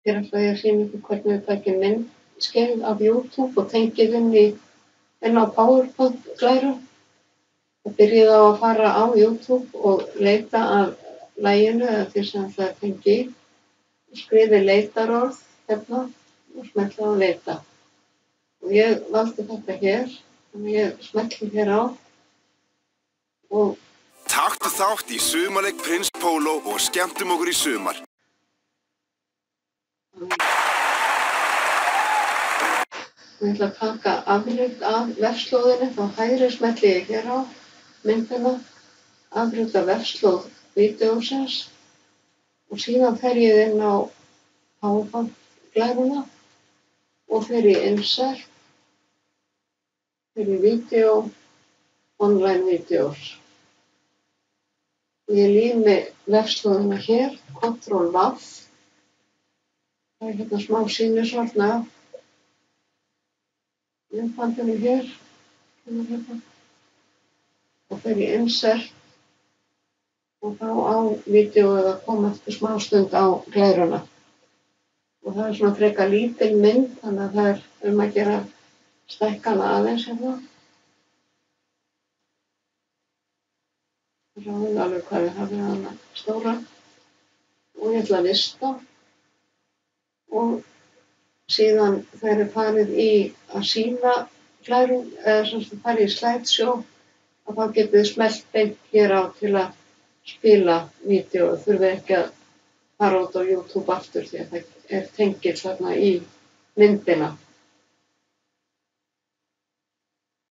Hér ætla ég að sýna ykkur hvernig við takjum myndskeið af YouTube og tengið inn á PowerPoint-glæru. Það byrjaði á að fara á YouTube og leita að laginu eða því sem það tengi. Skrifi leitarorð hérna og smetla á leita. Og ég valdi þetta hér, þannig ég smetli hér á og Taktu þátt í sumarleik Prins Póló og skemmtum okkur í sumar. Ég ætla að taka afrit af vefslóðinni, þá hægri smetli ég hér á myndina, afrit af vefslóð vídeósins og síðan fer ég inn á PowerPoint-glæruna og fer í Insert, fer í Video, Online Videos. Og ég lími vefslóðina hér, Ctrl+V. Það hérna smá sýnishorn af myndbandinu hér. Og fer í Insert og þá á vídeóið að koma eftir smá stund á glæruna. Og það svona frekar lítil mynd, þannig að það að gera stækka hana aðeins hérna. Það ráðum alveg hvað við hafum hana stóra. Og ég ætla að vista. Og síðan þegar farið í að sýna glærun, eða sem sagt farið í slideshow, að þá getið þið smellt beint hér á til að spila vídeó og þurfið ekki að fara út á YouTube aftur því að það tengill þarna í myndina.